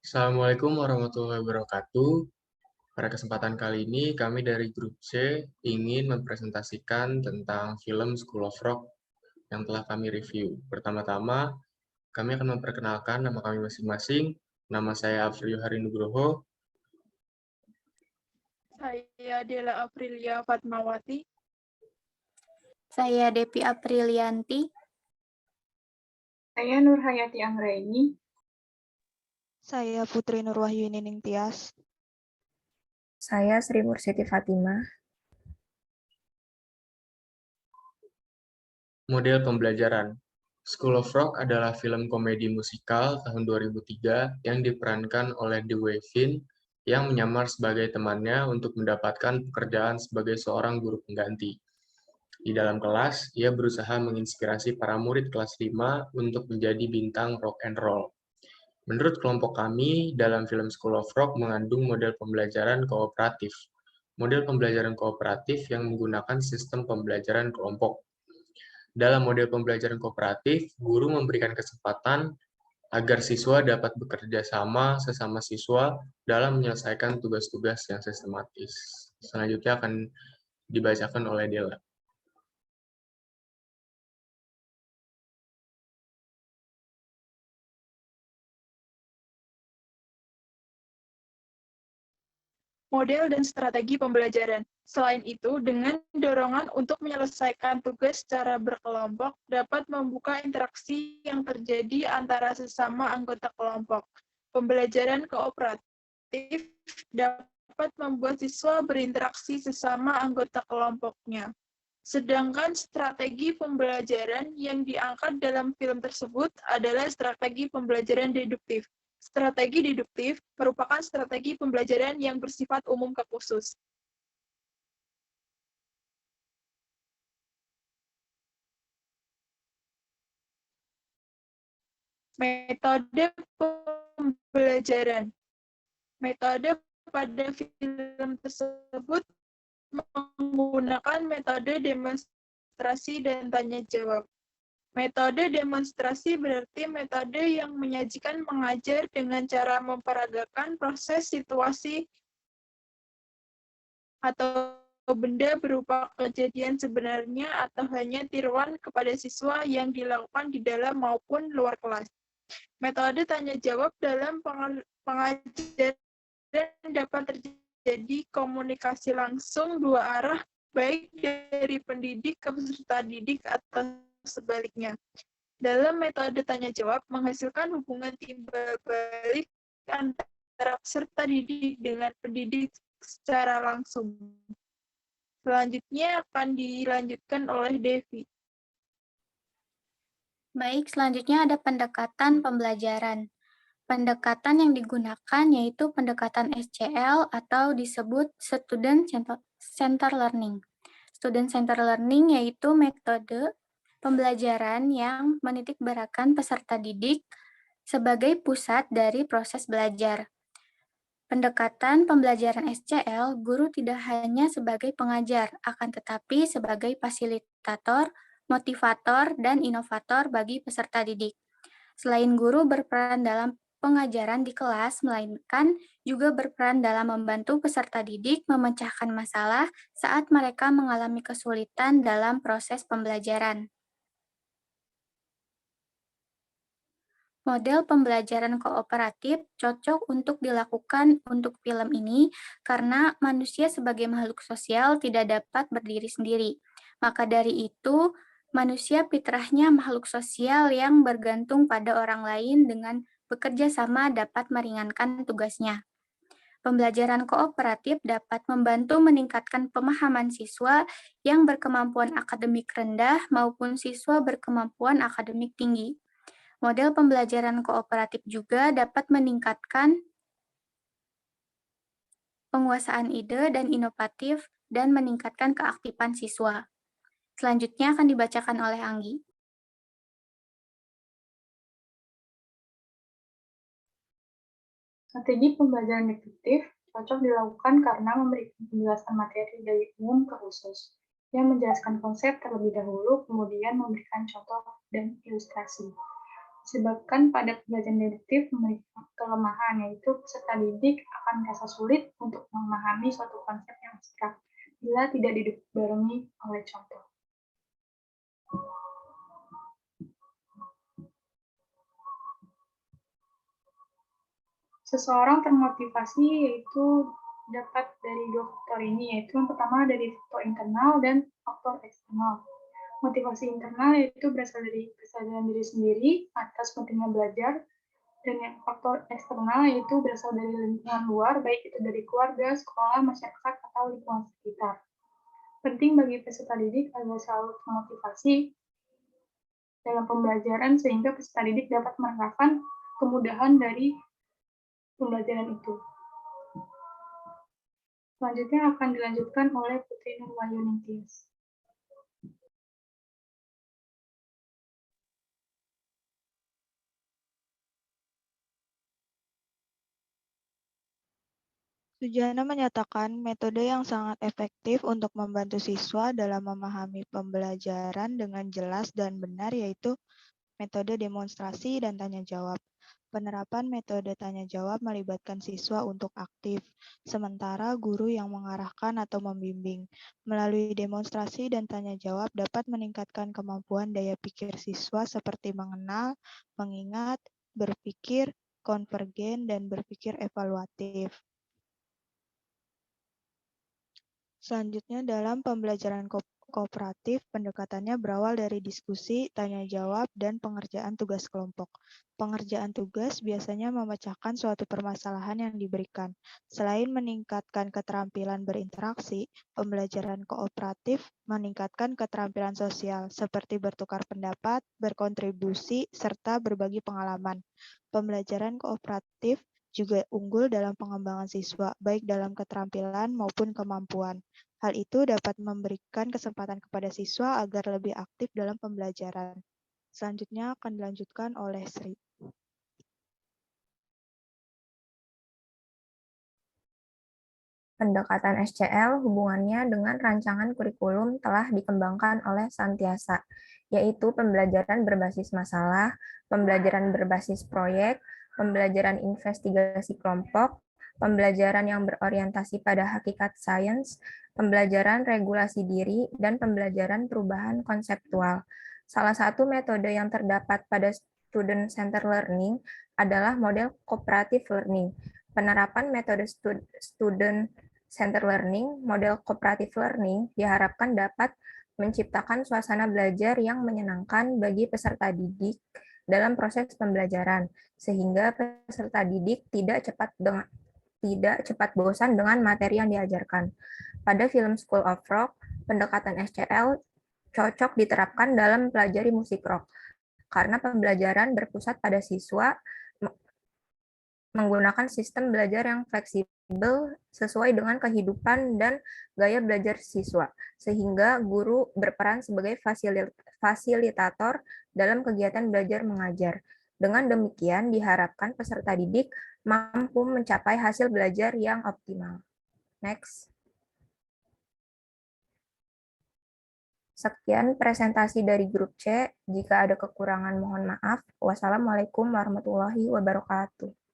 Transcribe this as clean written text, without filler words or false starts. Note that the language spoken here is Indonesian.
Assalamualaikum warahmatullahi wabarakatuh. Pada kesempatan kali ini, kami dari Grup C ingin mempresentasikan tentang film School of Rock yang telah kami review. Pertama-tama, kami akan memperkenalkan nama kami masing-masing. Nama saya Afril Hari Nugroho. Saya Dela Aprilia Fatmawati. Saya Depi Aprilianti. Saya Nurhayati Anggraini. Saya Putri Nurwahyuni Ningtyas. Saya Sri Mursiti Fatimah. Model pembelajaran. School of Rock adalah film komedi musikal tahun 2003 yang diperankan oleh Dwayne Finn yang menyamar sebagai temannya untuk mendapatkan pekerjaan sebagai seorang guru pengganti. Di dalam kelas, ia berusaha menginspirasi para murid kelas 5 untuk menjadi bintang rock and roll. Menurut kelompok kami, dalam film School of Rock mengandung model pembelajaran kooperatif. Model pembelajaran kooperatif yang menggunakan sistem pembelajaran kelompok. Dalam model pembelajaran kooperatif, guru memberikan kesempatan agar siswa dapat bekerja sama sesama siswa dalam menyelesaikan tugas-tugas yang sistematis. Selanjutnya akan dibacakan oleh Dela. Model dan strategi pembelajaran. Selain itu, dengan dorongan untuk menyelesaikan tugas secara berkelompok dapat membuka interaksi yang terjadi antara sesama anggota kelompok. Pembelajaran kooperatif dapat membuat siswa berinteraksi sesama anggota kelompoknya. Sedangkan strategi pembelajaran yang diangkat dalam film tersebut adalah strategi pembelajaran deduktif. Strategi deduktif merupakan strategi pembelajaran yang bersifat umum ke khusus. Metode pembelajaran. Metode pada film tersebut menggunakan metode demonstrasi dan tanya jawab. Metode demonstrasi berarti metode yang menyajikan mengajar dengan cara memperagakan proses situasi atau benda berupa kejadian sebenarnya atau hanya tiruan kepada siswa yang dilakukan di dalam maupun luar kelas. Metode tanya jawab dalam pengajaran dapat terjadi komunikasi langsung dua arah, baik dari pendidik ke peserta didik atau sebaliknya. Dalam metode tanya jawab menghasilkan hubungan timbal balik antara peserta didik dengan pendidik secara langsung. Selanjutnya akan dilanjutkan oleh Devi. Baik, selanjutnya ada pendekatan pembelajaran. Pendekatan yang digunakan yaitu pendekatan SCL atau disebut Student Center Learning. Student Center Learning yaitu metode pembelajaran yang menitikberatkan peserta didik sebagai pusat dari proses belajar. Pendekatan pembelajaran SCL, guru tidak hanya sebagai pengajar, akan tetapi sebagai fasilitator, motivator, dan inovator bagi peserta didik. Selain guru berperan dalam pengajaran di kelas, melainkan juga berperan dalam membantu peserta didik memecahkan masalah saat mereka mengalami kesulitan dalam proses pembelajaran. Model pembelajaran kooperatif cocok untuk dilakukan untuk film ini karena manusia sebagai makhluk sosial tidak dapat berdiri sendiri. Maka dari itu, manusia fitrahnya makhluk sosial yang bergantung pada orang lain dengan bekerja sama dapat meringankan tugasnya. Pembelajaran kooperatif dapat membantu meningkatkan pemahaman siswa yang berkemampuan akademik rendah maupun siswa berkemampuan akademik tinggi. Model pembelajaran kooperatif juga dapat meningkatkan penguasaan ide dan inovatif dan meningkatkan keaktifan siswa. Selanjutnya akan dibacakan oleh Anggi. Strategi pembelajaran deduktif cocok dilakukan karena memberikan penjelasan materi dari umum ke khusus, yang menjelaskan konsep terlebih dahulu, kemudian memberikan contoh dan ilustrasi. Disebabkan pada pembelajaran deduktif memiliki kelemahan, yaitu peserta didik akan merasa sulit untuk memahami suatu konsep yang abstrak bila tidak dibarengi oleh contoh. Seseorang termotivasi yaitu dapat dari dua faktor ini, yaitu yang pertama dari faktor internal dan faktor eksternal. Motivasi internal yaitu berasal dari kesadaran diri sendiri atas pentingnya belajar, dan yang faktor eksternal yaitu berasal dari lingkungan luar, baik itu dari keluarga, sekolah, masyarakat, atau lingkungan sekitar. Penting bagi peserta didik agar selalu termotivasi dalam pembelajaran sehingga peserta didik dapat merasakan kemudahan dari pembelajaran itu. Selanjutnya akan dilanjutkan oleh Putri Nurwayuning Tias. Sujana menyatakan metode yang sangat efektif untuk membantu siswa dalam memahami pembelajaran dengan jelas dan benar yaitu metode demonstrasi dan tanya jawab. Penerapan metode tanya jawab melibatkan siswa untuk aktif, sementara guru yang mengarahkan atau membimbing. Melalui demonstrasi dan tanya jawab dapat meningkatkan kemampuan daya pikir siswa seperti mengenal, mengingat, berpikir, konvergen, dan berpikir evaluatif. Selanjutnya, dalam pembelajaran kooperatif, pendekatannya berawal dari diskusi, tanya jawab, dan pengerjaan tugas kelompok. Pengerjaan tugas biasanya memecahkan suatu permasalahan yang diberikan. Selain meningkatkan keterampilan berinteraksi, pembelajaran kooperatif meningkatkan keterampilan sosial, seperti bertukar pendapat, berkontribusi, serta berbagi pengalaman. Pembelajaran kooperatif juga unggul dalam pengembangan siswa, baik dalam keterampilan maupun kemampuan. Hal itu dapat memberikan kesempatan kepada siswa agar lebih aktif dalam pembelajaran. Selanjutnya akan dilanjutkan oleh Sri. Pendekatan SCL hubungannya dengan rancangan kurikulum telah dikembangkan oleh Santiasa, yaitu pembelajaran berbasis masalah, pembelajaran berbasis proyek, pembelajaran investigasi kelompok, pembelajaran yang berorientasi pada hakikat sains, pembelajaran regulasi diri, dan pembelajaran perubahan konseptual. Salah satu metode yang terdapat pada student-centered learning adalah model cooperative learning. Penerapan metode student-centered learning, model cooperative learning, diharapkan dapat menciptakan suasana belajar yang menyenangkan bagi peserta didik dalam proses pembelajaran, sehingga peserta didik tidak cepat bosan dengan materi yang diajarkan. Pada film School of Rock, pendekatan SCL cocok diterapkan dalam mempelajari musik rock, karena pembelajaran berpusat pada siswa menggunakan sistem belajar yang fleksibel sesuai dengan kehidupan dan gaya belajar siswa, sehingga guru berperan sebagai fasilitator dalam kegiatan belajar mengajar. Dengan demikian, diharapkan peserta didik mampu mencapai hasil belajar yang optimal. Next. Sekian presentasi dari grup C. Jika ada kekurangan mohon maaf. Wassalamualaikum warahmatullahi wabarakatuh.